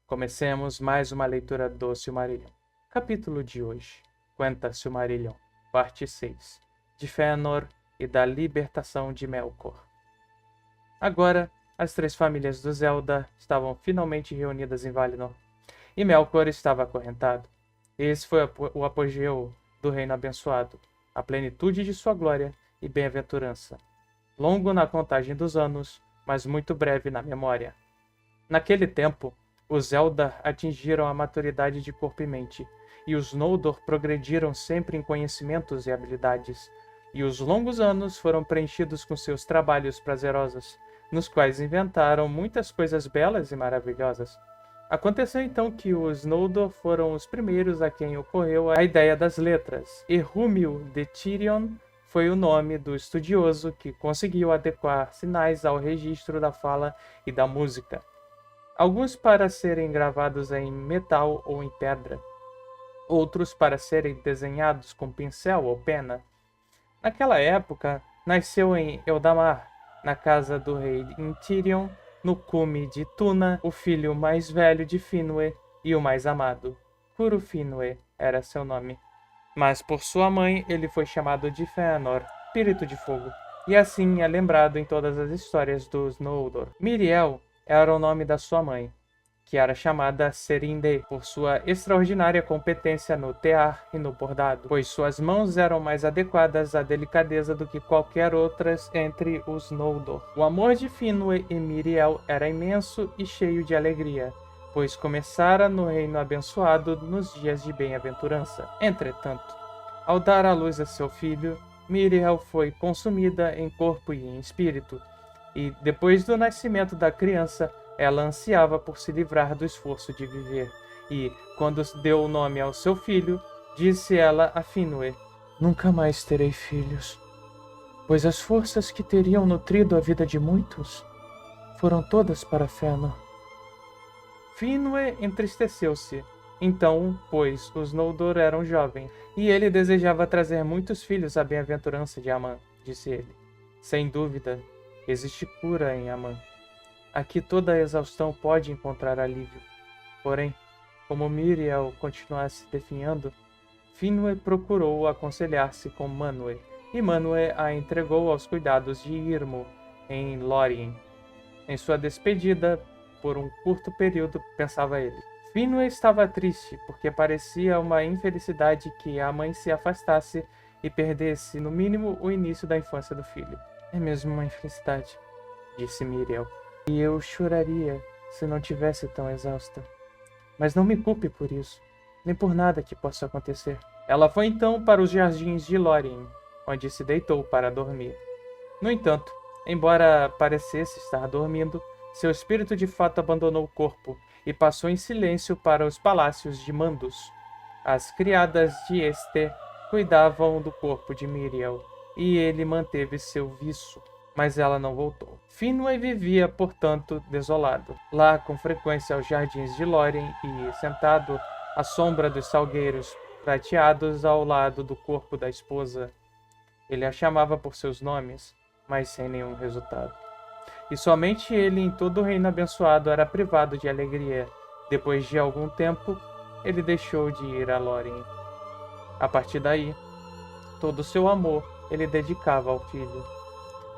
Comecemos mais uma leitura do Silmarillion. Capítulo de hoje. Quenta Silmarillion, parte 6. De Fëanor e da libertação de Melkor. Agora, as três famílias dos Eldar estavam finalmente reunidas em Valinor, e Melkor estava acorrentado. Esse foi o apogeu do reino abençoado, a plenitude de sua glória e bem-aventurança. Longo na contagem dos anos, mas muito breve na memória. Naquele tempo, os Eldar atingiram a maturidade de corpo e mente, e os Noldor progrediram sempre em conhecimentos e habilidades, e os longos anos foram preenchidos com seus trabalhos prazerosos, nos quais inventaram muitas coisas belas e maravilhosas. Aconteceu então que os Noldor foram os primeiros a quem ocorreu a ideia das letras, e Rúmil de Tírion foi o nome do estudioso que conseguiu adequar sinais ao registro da fala e da música. Alguns para serem gravados em metal ou em pedra, outros para serem desenhados com pincel ou pena. Naquela época, nasceu em Eldamar, na casa do rei Intirion, no cume de Túna, o filho mais velho de Finwë e o mais amado. Curufínwë era seu nome. Mas por sua mãe ele foi chamado de Fëanor, Espírito de Fogo, e assim é lembrado em todas as histórias dos Noldor. Míriel era o nome da sua mãe, que era chamada Serinde, por sua extraordinária competência no tear e no bordado, pois suas mãos eram mais adequadas à delicadeza do que qualquer outras entre os Noldor. O amor de Finwë e Míriel era imenso e cheio de alegria, pois começara no reino abençoado nos dias de bem-aventurança. Entretanto, ao dar à luz a seu filho, Míriel foi consumida em corpo e em espírito, e depois do nascimento da criança, ela ansiava por se livrar do esforço de viver, e, quando deu o nome ao seu filho, disse ela a Finwë: "Nunca mais terei filhos, pois as forças que teriam nutrido a vida de muitos foram todas para Fëanor." Finwë entristeceu-se. Então, pois os Noldor eram jovens, e ele desejava trazer muitos filhos à bem-aventurança de Amon, disse ele. Sem dúvida, existe cura em Amon. Aqui toda a exaustão pode encontrar alívio. Porém, como Míriel continuasse definhando, Finwë procurou aconselhar-se com Manwë, e Manwë a entregou aos cuidados de Irmo, em Lórien. Em sua despedida, por um curto período, pensava ele. Finwë estava triste, porque parecia uma infelicidade que a mãe se afastasse e perdesse, no mínimo, o início da infância do filho. "É mesmo uma infelicidade", disse Míriel. "E eu choraria se não tivesse tão exausta. Mas não me culpe por isso, nem por nada que possa acontecer." Ela foi então para os jardins de Lórien, onde se deitou para dormir. No entanto, embora parecesse estar dormindo, seu espírito de fato abandonou o corpo e passou em silêncio para os palácios de Mandus. As criadas de Este cuidavam do corpo de Míriel, e ele manteve seu viço, mas ela não voltou. Finwë vivia, portanto, desolado, lá com frequência aos jardins de Lórien e, sentado à sombra dos salgueiros prateados ao lado do corpo da esposa. Ele a chamava por seus nomes, mas sem nenhum resultado. E somente ele em todo o reino abençoado era privado de alegria. Depois de algum tempo, ele deixou de ir a Lórien. A partir daí, todo o seu amor ele dedicava ao filho.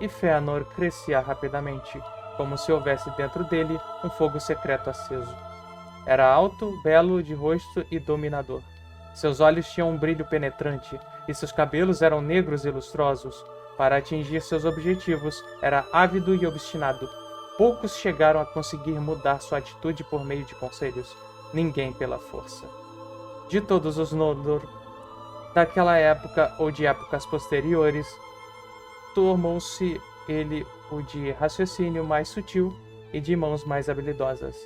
E Fëanor crescia rapidamente, como se houvesse dentro dele um fogo secreto aceso. Era alto, belo de rosto e dominador. Seus olhos tinham um brilho penetrante, e seus cabelos eram negros e lustrosos. Para atingir seus objetivos, era ávido e obstinado. Poucos chegaram a conseguir mudar sua atitude por meio de conselhos, ninguém pela força. De todos os Noldor, daquela época ou de épocas posteriores, tornou-se ele o de raciocínio mais sutil e de mãos mais habilidosas.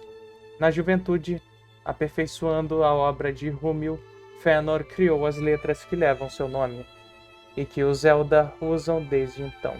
Na juventude, aperfeiçoando a obra de Rúmil, Fëanor criou as letras que levam seu nome, e que os Eldar usam desde então.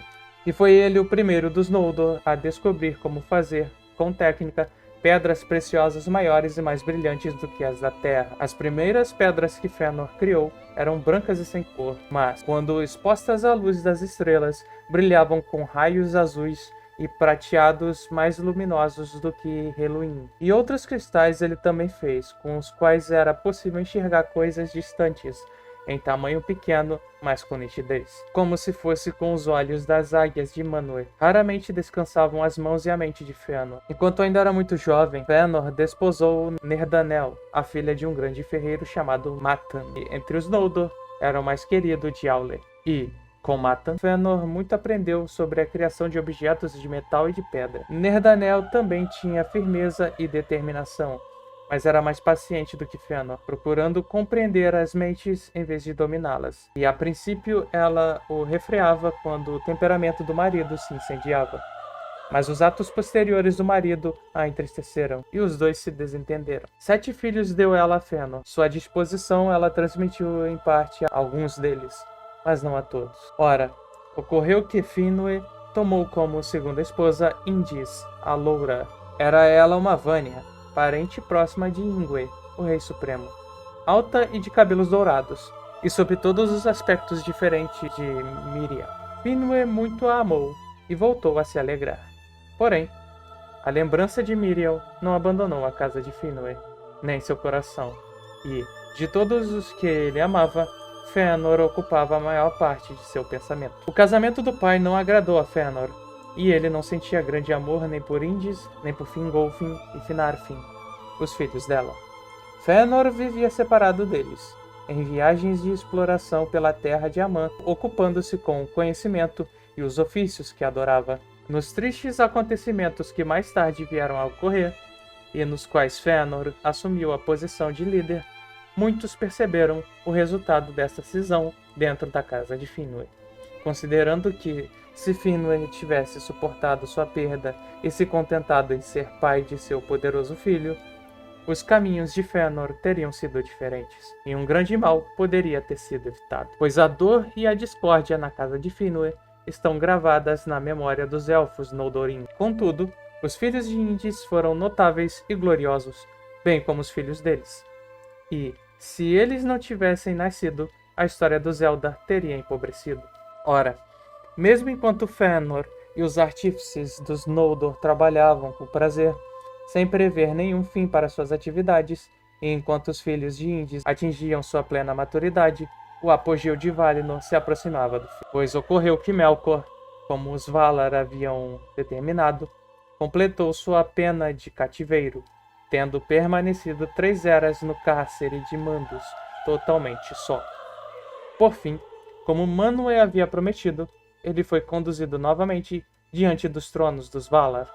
E foi ele o primeiro dos Noldor a descobrir como fazer, com técnica, pedras preciosas maiores e mais brilhantes do que as da terra. As primeiras pedras que Fëanor criou eram brancas e sem cor, mas, quando expostas à luz das estrelas, brilhavam com raios azuis e prateados mais luminosos do que Heluin. E outros cristais ele também fez, com os quais era possível enxergar coisas distantes, em tamanho pequeno, mas com nitidez, como se fosse com os olhos das águias de Manwë. Raramente descansavam as mãos e a mente de Fëanor. Enquanto ainda era muito jovem, Fëanor desposou Nerdanel, a filha de um grande ferreiro chamado Matan, e entre os Noldor era o mais querido de Aule. E, com Matan, Fëanor muito aprendeu sobre a criação de objetos de metal e de pedra. Nerdanel também tinha firmeza e determinação, mas era mais paciente do que Fëanor, procurando compreender as mentes em vez de dominá-las. E a princípio ela o refreava quando o temperamento do marido se incendiava. Mas os atos posteriores do marido a entristeceram, e os dois se desentenderam. 7 filhos deu ela a Fëanor. Sua disposição ela transmitiu em parte a alguns deles, mas não a todos. Ora, ocorreu que Finwë tomou como segunda esposa Indis, a loura. Era ela uma Vanya, parente próxima de Ingwë, o rei supremo, alta e de cabelos dourados, e sob todos os aspectos diferentes de Miriel. Finwë muito a amou, e voltou a se alegrar. Porém, a lembrança de Miriel não abandonou a casa de Finwë, nem seu coração, e, de todos os que ele amava, Fëanor ocupava a maior parte de seu pensamento. O casamento do pai não agradou a Fëanor, e ele não sentia grande amor nem por Indis, nem por Fingolfin e Finarfin, os filhos dela. Fëanor vivia separado deles, em viagens de exploração pela terra de Aman, ocupando-se com o conhecimento e os ofícios que adorava. Nos tristes acontecimentos que mais tarde vieram a ocorrer, e nos quais Fëanor assumiu a posição de líder, muitos perceberam o resultado dessa cisão dentro da casa de Finwë, considerando que, se Finwë tivesse suportado sua perda e se contentado em ser pai de seu poderoso filho, os caminhos de Fëanor teriam sido diferentes, e um grande mal poderia ter sido evitado, pois a dor e a discórdia na casa de Finwë estão gravadas na memória dos elfos Noldorin. Contudo, os filhos de Indis foram notáveis e gloriosos, bem como os filhos deles. E, se eles não tivessem nascido, a história dos Eldar teria empobrecido. Ora, mesmo enquanto Fëanor e os artífices dos Noldor trabalhavam com prazer, sem prever nenhum fim para suas atividades, e enquanto os filhos de Indis atingiam sua plena maturidade, o apogeu de Valinor se aproximava do fim. Pois ocorreu que Melkor, como os Valar haviam determinado, completou sua pena de cativeiro, tendo permanecido 3 eras no cárcere de Mandos, totalmente só. Por fim, como Manwë havia prometido, ele foi conduzido novamente diante dos tronos dos Valar.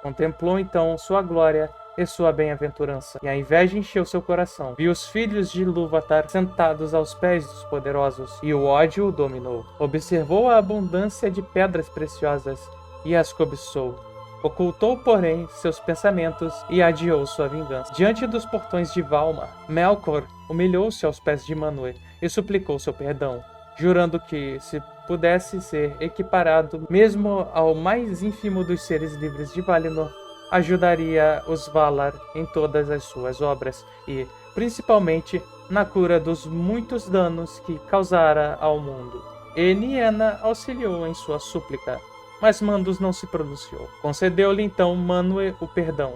Contemplou então sua glória e sua bem-aventurança, e a inveja encheu seu coração. Viu os filhos de Ilúvatar sentados aos pés dos poderosos, e o ódio o dominou. Observou a abundância de pedras preciosas e as cobiçou. Ocultou, porém, seus pensamentos e adiou sua vingança. Diante dos portões de Valmar, Melkor humilhou-se aos pés de Manwë e suplicou seu perdão, jurando que, se pudesse ser equiparado mesmo ao mais ínfimo dos seres livres de Valinor, ajudaria os Valar em todas as suas obras e, principalmente, na cura dos muitos danos que causara ao mundo. E Niena auxiliou em sua súplica, mas Mandos não se pronunciou. Concedeu-lhe então Manwë o perdão,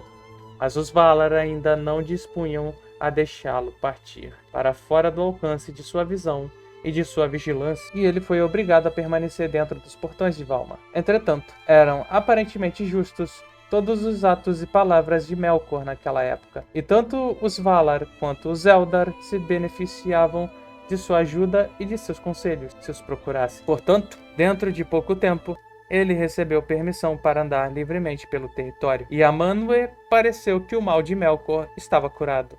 mas os Valar ainda não dispunham a deixá-lo partir para fora do alcance de sua visão e de sua vigilância, e ele foi obrigado a permanecer dentro dos portões de Valmar. Entretanto, eram aparentemente justos todos os atos e palavras de Melkor naquela época, e tanto os Valar quanto os Eldar se beneficiavam de sua ajuda e de seus conselhos, se os procurasse. Portanto, dentro de pouco tempo, ele recebeu permissão para andar livremente pelo território, e a Manwë pareceu que o mal de Melkor estava curado,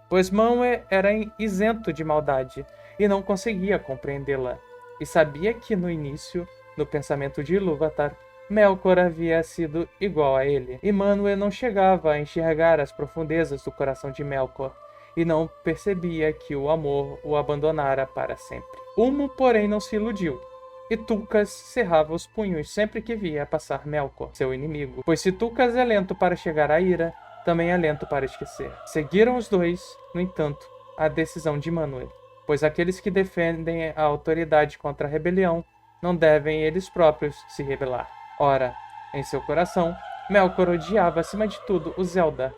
pois Manwë era isento de maldade e não conseguia compreendê-la, e sabia que no início, no pensamento de Ilúvatar, Melkor havia sido igual a ele, e Manwë não chegava a enxergar as profundezas do coração de Melkor, e não percebia que o amor o abandonara para sempre. Ulmo, porém, não se iludiu, e Tulkas cerrava os punhos sempre que via passar Melkor, seu inimigo, pois se Tulkas é lento para chegar à ira, também é lento para esquecer. Seguiram os dois, no entanto, a decisão de Manwë, pois aqueles que defendem a autoridade contra a rebelião não devem eles próprios se rebelar. Ora, Em seu coração, Melkor odiava acima de tudo os Eldar,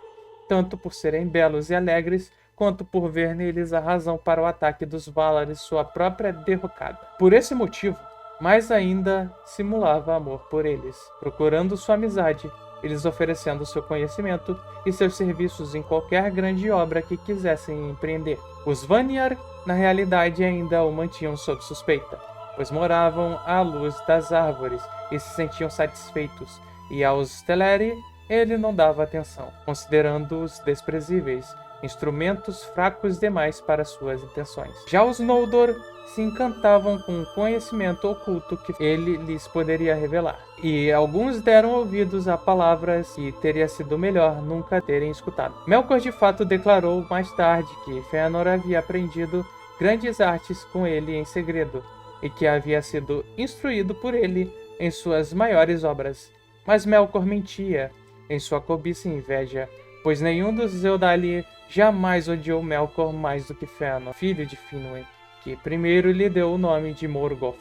tanto por serem belos e alegres, quanto por ver neles a razão para o ataque dos Valar e sua própria derrocada. Por esse motivo, mais ainda simulava amor por eles, procurando sua amizade, eles oferecendo seu conhecimento e seus serviços em qualquer grande obra que quisessem empreender. Os Vanyar, na realidade, ainda o mantinham sob suspeita, pois moravam à luz das árvores e se sentiam satisfeitos, e aos Teleri ele não dava atenção, considerando-os desprezíveis, instrumentos fracos demais para suas intenções. Já os Noldor se encantavam com o conhecimento oculto que ele lhes poderia revelar, e alguns deram ouvidos a palavras que teria sido melhor nunca terem escutado. Melkor de fato declarou mais tarde que Fëanor havia aprendido grandes artes com ele em segredo, e que havia sido instruído por ele em suas maiores obras. Mas Melkor mentia em sua cobiça e inveja, pois nenhum dos Eldali jamais odiou Melkor mais do que Fëanor, filho de Finwë, que primeiro lhe deu o nome de Morgoth.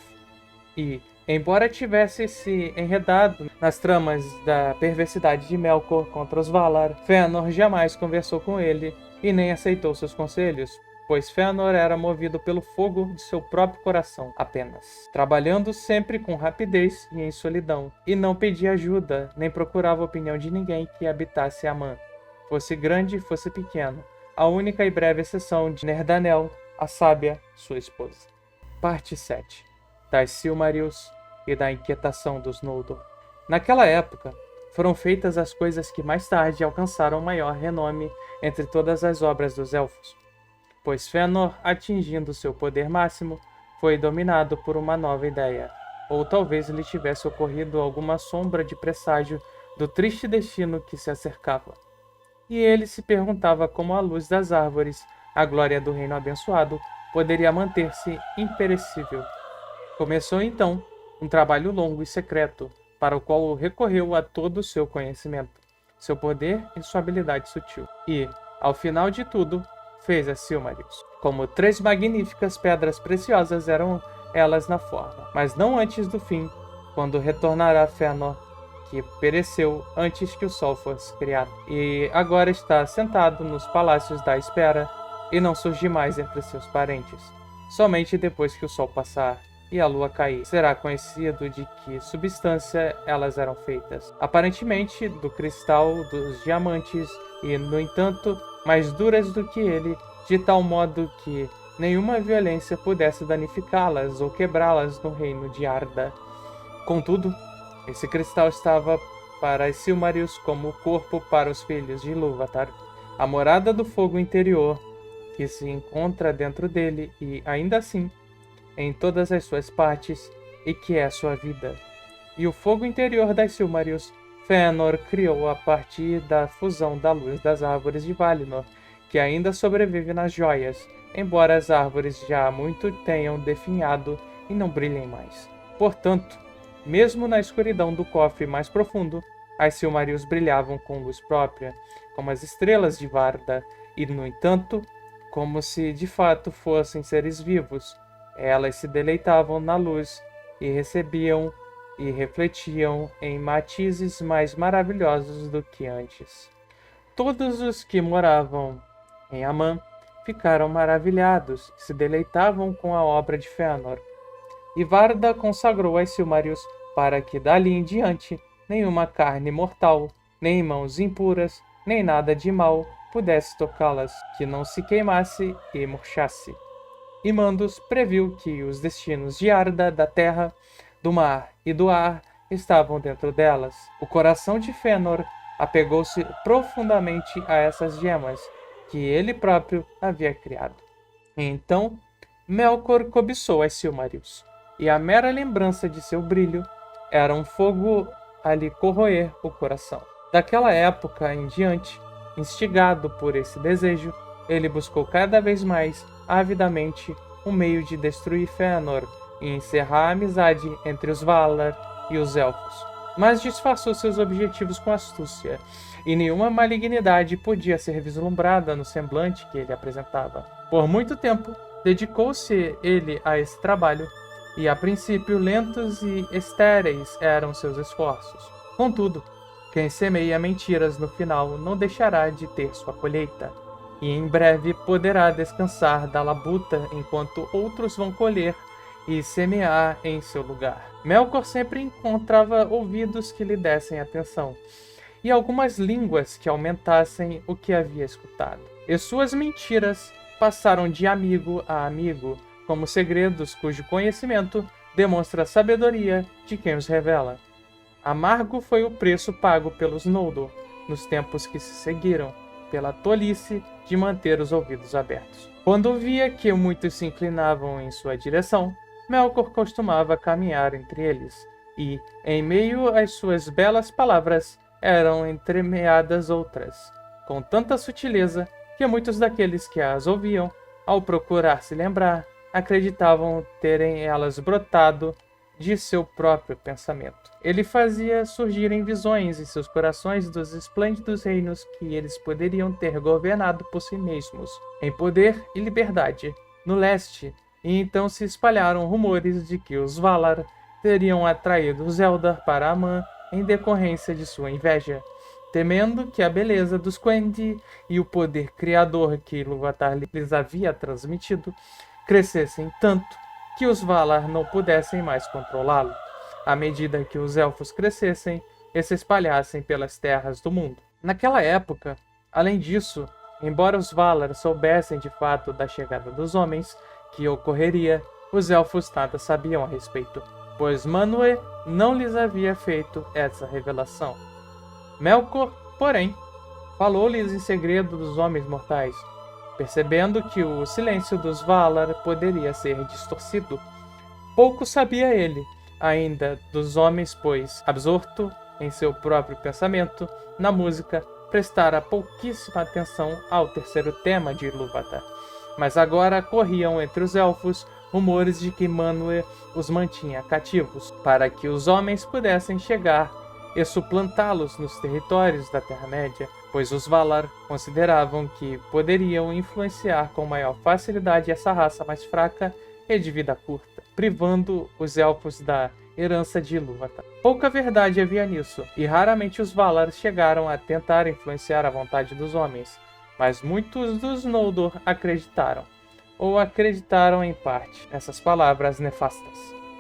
E, embora tivesse se enredado nas tramas da perversidade de Melkor contra os Valar, Fëanor jamais conversou com ele e nem aceitou seus conselhos, pois Fëanor era movido pelo fogo de seu próprio coração apenas, trabalhando sempre com rapidez e em solidão, e não pedia ajuda, nem procurava a opinião de ninguém que habitasse Aman, fosse grande, fosse pequeno, a única e breve exceção de Nerdanel, a sábia, sua esposa. Parte 7. Das Silmarils e da inquietação dos Noldor. Naquela época, foram feitas as coisas que mais tarde alcançaram maior renome entre todas as obras dos Elfos, pois Fëanor, atingindo seu poder máximo, foi dominado por uma nova ideia, ou talvez lhe tivesse ocorrido alguma sombra de presságio do triste destino que se acercava. E ele se perguntava como a luz das árvores, a glória do reino abençoado, poderia manter-se imperecível. Começou então um trabalho longo e secreto, para o qual recorreu a todo o seu conhecimento, seu poder e sua habilidade sutil. E, ao final de tudo, fez as Silmarils. Como 3 magníficas pedras preciosas eram elas na forma, mas não antes do fim, quando retornará Fëanor, que pereceu antes que o sol fosse criado, e agora está sentado nos palácios da espera, e não surge mais entre seus parentes. Somente depois que o sol passar e a lua cair, será conhecido de que substância elas eram feitas. Aparentemente do cristal, dos diamantes, e, no entanto, mais duras do que ele, de tal modo que nenhuma violência pudesse danificá-las ou quebrá-las no reino de Arda. Contudo, esse cristal estava para as Silmarils como o corpo para os filhos de Ilúvatar, a morada do fogo interior, que se encontra dentro dele e, ainda assim, em todas as suas partes, e que é sua vida. E o fogo interior das Silmarils, Fëanor criou a partir da fusão da luz das árvores de Valinor, que ainda sobrevive nas joias, embora as árvores já há muito tenham definhado e não brilhem mais. Portanto, mesmo na escuridão do cofre mais profundo, as Silmarils brilhavam com luz própria, como as estrelas de Varda, e, no entanto, como se de fato fossem seres vivos, elas se deleitavam na luz e recebiam e refletiam em matizes mais maravilhosos do que antes. Todos os que moravam em Aman ficaram maravilhados e se deleitavam com a obra de Fëanor. E Varda consagrou as Silmarils para que dali em diante nenhuma carne mortal, nem mãos impuras, nem nada de mal pudesse tocá-las, que não se queimasse e murchasse. E Mandos previu que os destinos de Arda, da terra, do mar e do ar estavam dentro delas. O coração de Fëanor apegou-se profundamente a essas gemas que ele próprio havia criado. E então, Melkor cobiçou as Silmarils, e a mera lembrança de seu brilho era um fogo a lhe corroer o coração. Daquela época em diante, instigado por esse desejo, ele buscou cada vez mais avidamente um meio de destruir Fëanor e encerrar a amizade entre os Valar e os Elfos. Mas disfarçou seus objetivos com astúcia, e nenhuma malignidade podia ser vislumbrada no semblante que ele apresentava. Por muito tempo, dedicou-se ele a esse trabalho, e a princípio lentos e estéreis eram seus esforços. Contudo, quem semeia mentiras no final não deixará de ter sua colheita, e em breve poderá descansar da labuta enquanto outros vão colher e semear em seu lugar. Melkor sempre encontrava ouvidos que lhe dessem atenção, e algumas línguas que aumentassem o que havia escutado. E suas mentiras passaram de amigo a amigo, como segredos cujo conhecimento demonstra a sabedoria de quem os revela. Amargo foi o preço pago pelos Noldor nos tempos que se seguiram, pela tolice de manter os ouvidos abertos. Quando via que muitos se inclinavam em sua direção, Melkor costumava caminhar entre eles, e, em meio às suas belas palavras, eram entremeadas outras, com tanta sutileza que muitos daqueles que as ouviam, ao procurar se lembrar, acreditavam terem elas brotado de seu próprio pensamento. Ele fazia surgirem visões em seus corações dos esplêndidos reinos que eles poderiam ter governado por si mesmos, em poder e liberdade, no leste, e então se espalharam rumores de que os Valar teriam atraído os Eldar para Amã em decorrência de sua inveja, temendo que a beleza dos Quendi e o poder criador que Ilúvatar lhes havia transmitido crescessem tanto que os Valar não pudessem mais controlá-lo, à medida que os elfos crescessem e se espalhassem pelas terras do mundo. Naquela época, além disso, embora os Valar soubessem de fato da chegada dos homens que ocorreria, os elfos nada sabiam a respeito, pois Manwë não lhes havia feito essa revelação. Melkor, porém, falou-lhes em segredo dos homens mortais, percebendo que o silêncio dos Valar poderia ser distorcido. Pouco sabia ele, ainda, dos homens, pois, absorto em seu próprio pensamento, na música, prestara pouquíssima atenção ao terceiro tema de Ilúvatar. Mas agora corriam entre os elfos rumores de que Manwë os mantinha cativos, para que os homens pudessem chegar e suplantá-los nos territórios da Terra-média, pois os Valar consideravam que poderiam influenciar com maior facilidade essa raça mais fraca e de vida curta, privando os elfos da herança de Ilúvatar. Pouca verdade havia nisso, e raramente os Valar chegaram a tentar influenciar a vontade dos homens, mas muitos dos Noldor acreditaram, ou acreditaram em parte, nessas palavras nefastas.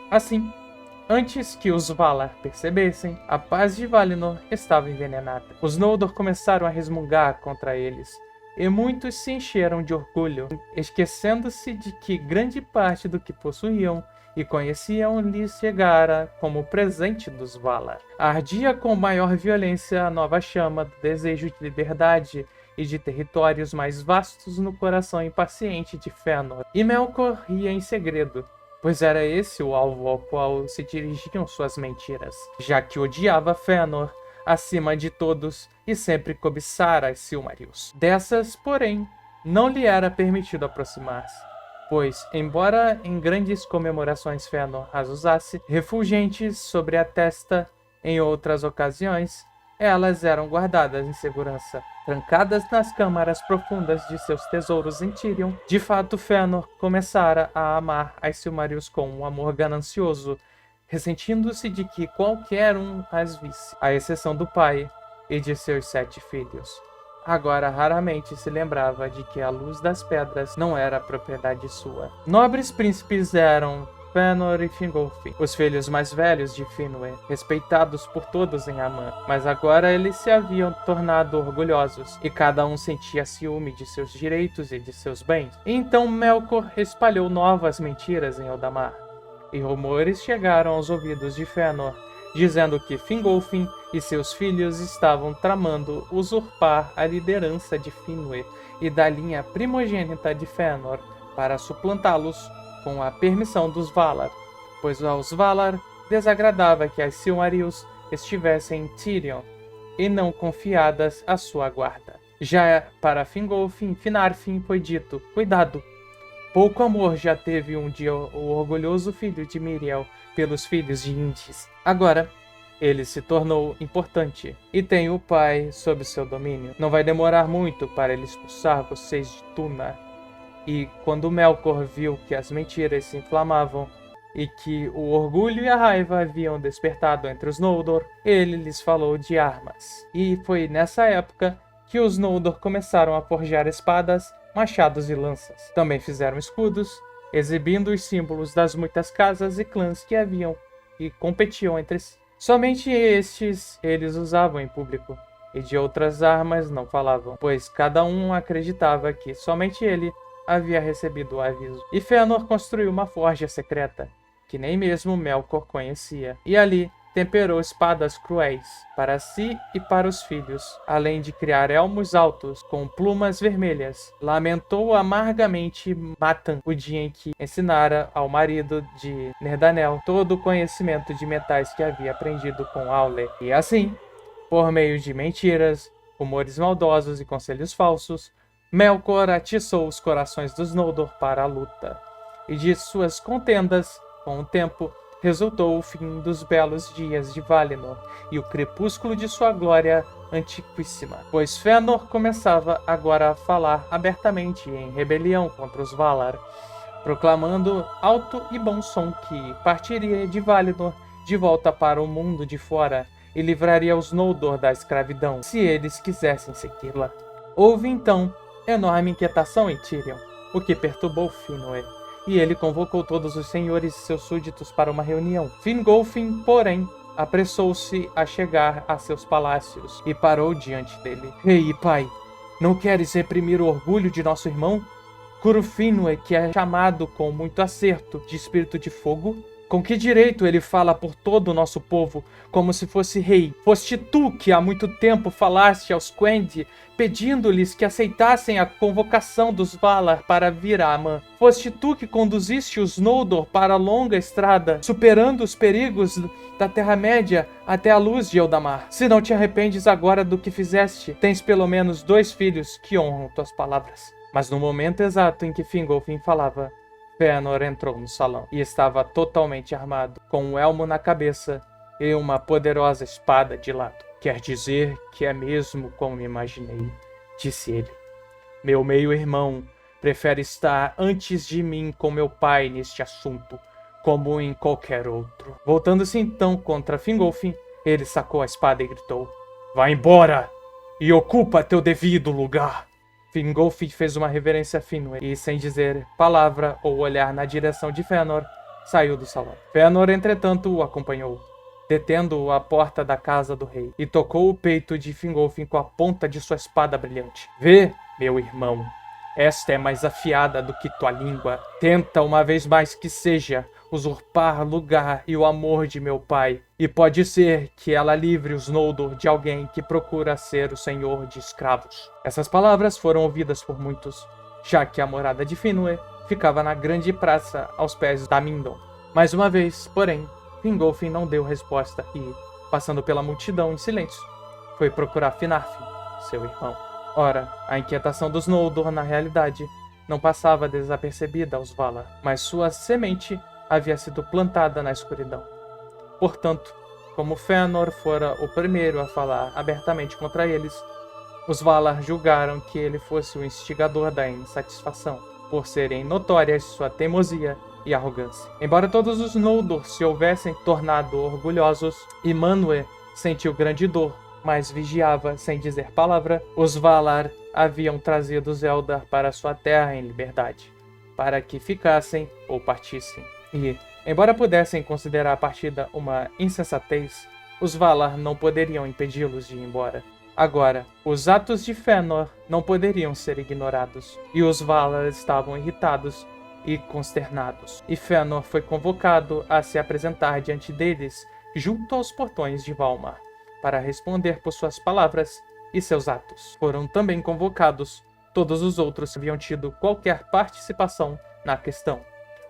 Assim, antes que os Valar percebessem, a paz de Valinor estava envenenada. Os Noldor começaram a resmungar contra eles, e muitos se encheram de orgulho, esquecendo-se de que grande parte do que possuíam e conheciam lhes chegara como presente dos Valar. Ardia com maior violência a nova chama do desejo de liberdade e de territórios mais vastos no coração impaciente de Fëanor, e Melkor ria em segredo, pois era esse o alvo ao qual se dirigiam suas mentiras, já que odiava Fëanor acima de todos e sempre cobiçara as Silmarils. Dessas, porém, não lhe era permitido aproximar-se, pois, embora em grandes comemorações Fëanor as usasse, refulgentes sobre a testa em outras ocasiões, elas eram guardadas em segurança, trancadas nas câmaras profundas de seus tesouros em Tirion. De fato, Fëanor começara a amar as Silmarils com um amor ganancioso, ressentindo-se de que qualquer um as visse, à exceção do pai e de seus 7 filhos. Agora raramente se lembrava de que a luz das pedras não era propriedade sua. Nobres príncipes eram Fëanor e Fingolfin, os filhos mais velhos de Finwë, respeitados por todos em Amã, mas agora eles se haviam tornado orgulhosos, e cada um sentia ciúme de seus direitos e de seus bens. E então Melkor espalhou novas mentiras em Eldamar, e rumores chegaram aos ouvidos de Fëanor, dizendo que Fingolfin e seus filhos estavam tramando usurpar a liderança de Finwë e da linha primogênita de Fëanor para suplantá-los com a permissão dos Valar, pois aos Valar desagradava que as Silmarils estivessem em Tirion e não confiadas à sua guarda. Já para Fingolfin, Finarfin foi dito: cuidado! Pouco amor já teve um dia o orgulhoso filho de Miriel pelos filhos de Indis. Agora, ele se tornou importante e tem o pai sob seu domínio. Não vai demorar muito para ele expulsar vocês de Túna. E quando Melkor viu que as mentiras se inflamavam, e que o orgulho e a raiva haviam despertado entre os Noldor, ele lhes falou de armas. E foi nessa época que os Noldor começaram a forjar espadas, machados e lanças. Também fizeram escudos, exibindo os símbolos das muitas casas e clãs que haviam e competiam entre si. Somente estes eles usavam em público, e de outras armas não falavam, pois cada um acreditava que somente ele havia recebido o aviso. E Fëanor construiu uma forja secreta, que nem mesmo Melkor conhecia, e ali temperou espadas cruéis para si e para os filhos, além de criar elmos altos com plumas vermelhas. Lamentou amargamente Matan o dia em que ensinara ao marido de Nerdanel todo o conhecimento de metais que havia aprendido com Aule. E assim, por meio de mentiras, rumores maldosos e conselhos falsos, Melkor atiçou os corações dos Noldor para a luta. E de suas contendas, com o tempo, resultou o fim dos belos dias de Valinor e o crepúsculo de sua glória antiquíssima, pois Fëanor começava agora a falar abertamente em rebelião contra os Valar, proclamando alto e bom som que partiria de Valinor de volta para o mundo de fora e livraria os Noldor da escravidão, se eles quisessem segui-la. Houve então enorme inquietação em Tirion, o que perturbou Finwë, e ele convocou todos os senhores e seus súditos para uma reunião. Fingolfin, porém, apressou-se a chegar a seus palácios e parou diante dele. Rei e pai, não queres reprimir o orgulho de nosso irmão? Curufínue, que é chamado com muito acerto de espírito de fogo? Com que direito ele fala por todo o nosso povo, como se fosse rei? Foste tu que há muito tempo falaste aos Quendi, pedindo-lhes que aceitassem a convocação dos Valar para vir a Amã. Foste tu que conduziste os Noldor para a longa estrada, superando os perigos da Terra-média até a luz de Eldamar. Se não te arrependes agora do que fizeste, tens pelo menos 2 filhos que honram tuas palavras. Mas no momento exato em que Fingolfin falava, Fëanor entrou no salão e estava totalmente armado, com um elmo na cabeça e uma poderosa espada de lado. Quer dizer que é mesmo como me imaginei, disse ele. Meu meio-irmão prefere estar antes de mim com meu pai neste assunto, como em qualquer outro. Voltando-se então contra Fingolfin, ele sacou a espada e gritou: Vá embora e ocupa teu devido lugar. Fingolfin fez uma reverência a Finwë e, sem dizer palavra ou olhar na direção de Fëanor, saiu do salão. Fëanor, entretanto, o acompanhou, detendo-o à porta da casa do rei, e tocou o peito de Fingolfin com a ponta de sua espada brilhante. Vê, meu irmão, esta é mais afiada do que tua língua. Tenta, uma vez mais que seja, usurpar lugar e o amor de meu pai, e pode ser que ela livre os Noldor de alguém que procura ser o senhor de escravos. Essas palavras foram ouvidas por muitos, já que a morada de Finwë ficava na grande praça aos pés da Mindon. Mais uma vez, porém, Fingolfin não deu resposta e, passando pela multidão em silêncio, foi procurar Finarfin, seu irmão. Ora, a inquietação dos Noldor, na realidade, não passava desapercebida aos Valar, mas sua semente havia sido plantada na escuridão. Portanto, como Fëanor fora o primeiro a falar abertamente contra eles, os Valar julgaram que ele fosse o instigador da insatisfação, por serem notórias sua teimosia e arrogância. Embora todos os Noldor se houvessem tornado orgulhosos, e Manwë sentiu grande dor, mas vigiava sem dizer palavra, os Valar haviam trazido os Eldar para sua terra em liberdade, para que ficassem ou partissem. E, embora pudessem considerar a partida uma insensatez, os Valar não poderiam impedi-los de ir embora. Agora, os atos de Fëanor não poderiam ser ignorados, e os Valar estavam irritados e consternados. E Fëanor foi convocado a se apresentar diante deles junto aos portões de Valmar, para responder por suas palavras e seus atos. Foram também convocados todos os outros que haviam tido qualquer participação na questão,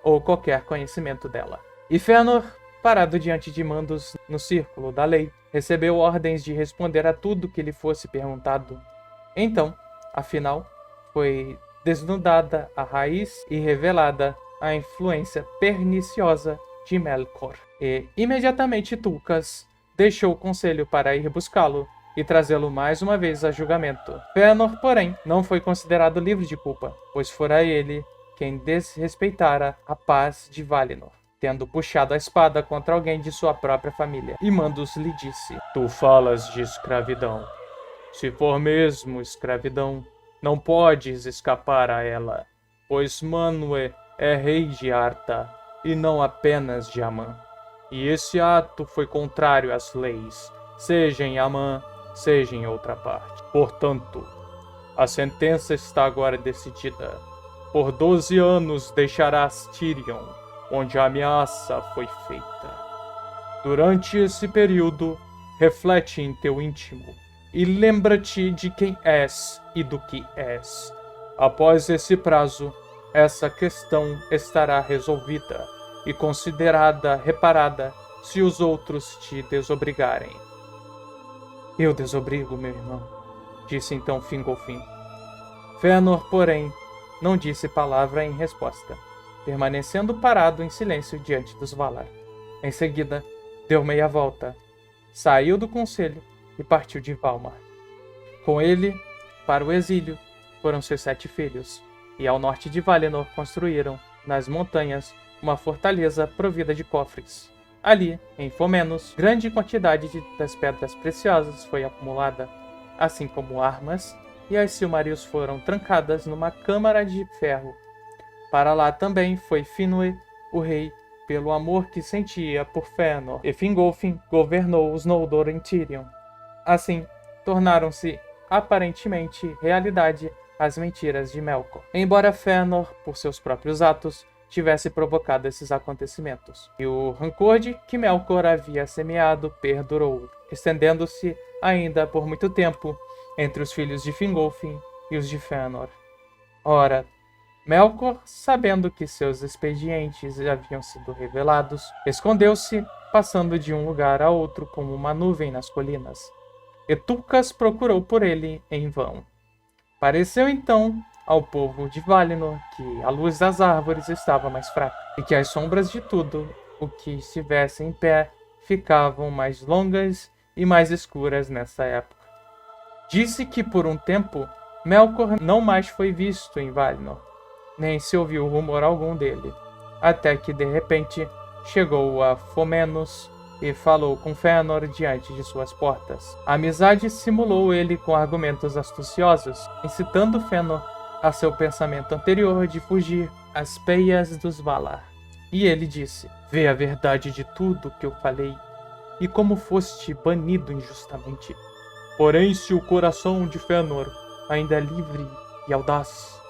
ou qualquer conhecimento dela. E Fëanor, parado diante de Mandos no círculo da lei, recebeu ordens de responder a tudo que lhe fosse perguntado. Então, afinal, foi desnudada a raiz e revelada a influência perniciosa de Melkor. E imediatamente Tulkas deixou o conselho para ir buscá-lo e trazê-lo mais uma vez a julgamento. Fëanor, porém, não foi considerado livre de culpa, pois fora ele quem desrespeitara a paz de Valinor. tendo puxado a espada contra alguém de sua própria família. E Mandos lhe disse: Tu falas de escravidão. Se for mesmo escravidão, não podes escapar a ela, pois Manwë é rei de Artha, e não apenas de Aman. E esse ato foi contrário às leis, seja em Aman, seja em outra parte. Portanto, a sentença está agora decidida. Por 12 anos deixarás Tirion, onde a ameaça foi feita. Durante esse período, reflete em teu íntimo e lembra-te de quem és e do que és. Após esse prazo, essa questão estará resolvida e considerada reparada se os outros te desobrigarem. Eu desobrigo, meu irmão, disse então Fingolfin. Fëanor, porém, não disse palavra em resposta, permanecendo parado em silêncio diante dos Valar. Em seguida, deu meia volta, saiu do conselho e partiu de Valmar. Com ele, para o exílio, foram seus 7 filhos, e ao norte de Valinor construíram, nas montanhas, uma fortaleza provida de cofres. Ali, em Fomenos, grande quantidade das pedras preciosas foi acumulada, assim como armas, e as Silmarils foram trancadas numa câmara de ferro. Para lá também foi Finwë, o rei, pelo amor que sentia por Fëanor, e Fingolfin governou os Noldor em Tirion. Assim, tornaram-se aparentemente realidade as mentiras de Melkor, embora Fëanor, por seus próprios atos, tivesse provocado esses acontecimentos. E o rancor que Melkor havia semeado perdurou, estendendo-se ainda por muito tempo entre os filhos de Fingolfin e os de Fëanor. Ora, Melkor, sabendo que seus expedientes haviam sido revelados, escondeu-se, passando de um lugar a outro como uma nuvem nas colinas. E Tulkas procurou por ele em vão. Pareceu então ao povo de Valinor que a luz das árvores estava mais fraca, e que as sombras de tudo o que estivesse em pé ficavam mais longas e mais escuras nessa época. Disse que por um tempo Melkor não mais foi visto em Valinor, nem se ouviu rumor algum dele, até que de repente chegou a Fomenos e falou com Fëanor diante de suas portas. A amizade simulou ele com argumentos astuciosos, incitando Fëanor a seu pensamento anterior de fugir às peias dos Valar. E ele disse: Vê a verdade de tudo que eu falei, e como foste banido injustamente. Porém, se o coração de Fëanor ainda é livre e audaz,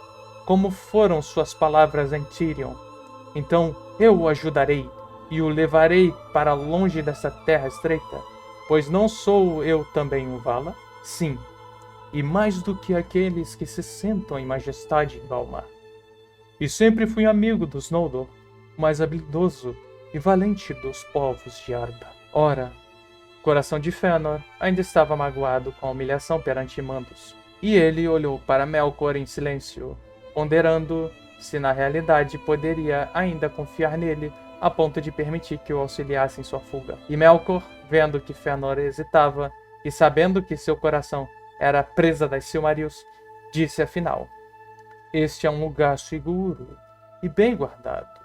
como foram suas palavras em Tirion, então eu o ajudarei e o levarei para longe dessa terra estreita, pois não sou eu também um Vala? Sim, e mais do que aqueles que se sentam em majestade em Valmar. E sempre fui amigo dos Noldor, mais habilidoso e valente dos povos de Arda. Ora, o coração de Fëanor ainda estava magoado com a humilhação perante Mandos, e ele olhou para Melkor em silêncio, ponderando se na realidade poderia ainda confiar nele a ponto de permitir que o auxiliasse em sua fuga. E Melkor, vendo que Fëanor hesitava e sabendo que seu coração era presa das Silmarils, disse afinal: Este é um lugar seguro e bem guardado,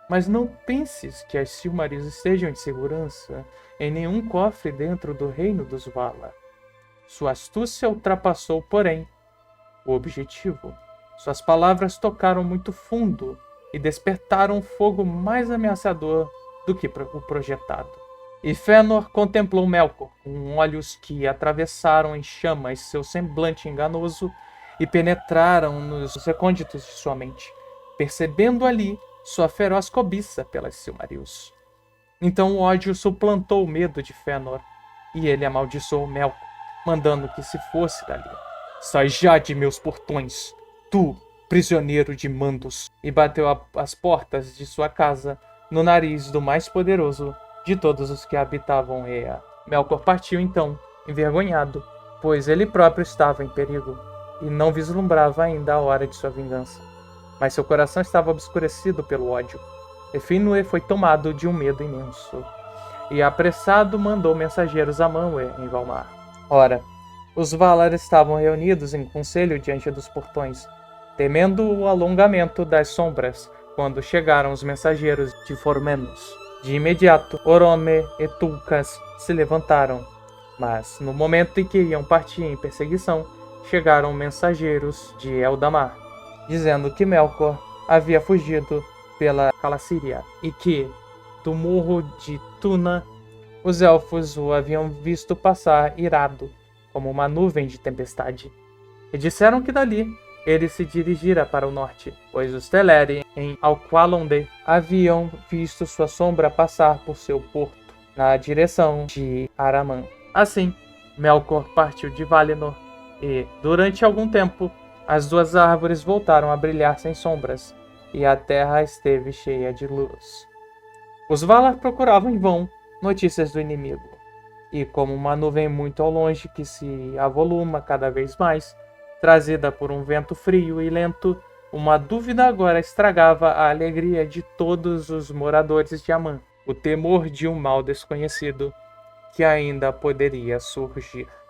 mas não penses que as Silmarils estejam em segurança em nenhum cofre dentro do reino dos Valar. Sua astúcia ultrapassou, porém, o objetivo. Suas palavras tocaram muito fundo e despertaram um fogo mais ameaçador do que o projetado. E Fëanor contemplou Melkor com olhos que atravessaram em chamas seu semblante enganoso e penetraram nos recônditos de sua mente, percebendo ali sua feroz cobiça pelas Silmarils. Então o ódio suplantou o medo de Fëanor, e ele amaldiçoou Melkor, mandando que se fosse dali. Sai já de meus portões, tu, prisioneiro de Mandos, e bateu as portas de sua casa no nariz do mais poderoso de todos os que habitavam Ea. Melkor partiu então, envergonhado, pois ele próprio estava em perigo, e não vislumbrava ainda a hora de sua vingança. Mas seu coração estava obscurecido pelo ódio, e Finwë foi tomado de um medo imenso, e apressado mandou mensageiros a Manwë em Valmar. Ora, os Valar estavam reunidos em conselho diante dos portões, temendo o alongamento das sombras, quando chegaram os mensageiros de Formenos. De imediato, Orome e Tulkas se levantaram, mas no momento em que iam partir em perseguição, chegaram mensageiros de Eldamar, dizendo que Melkor havia fugido pela Calacíria e que, do morro de Tuna, os elfos o haviam visto passar irado, como uma nuvem de tempestade. E disseram que dali ele se dirigira para o norte, pois os Teleri, em Alqualondë, haviam visto sua sombra passar por seu porto, na direção de Araman. Assim, Melkor partiu de Valinor, e, durante algum tempo, as duas árvores voltaram a brilhar sem sombras, e a terra esteve cheia de luz. Os Valar procuravam em vão notícias do inimigo, e como uma nuvem muito ao longe que se avoluma cada vez mais, trazida por um vento frio e lento, uma dúvida agora estragava a alegria de todos os moradores de Aman, o temor de um mal desconhecido que ainda poderia surgir.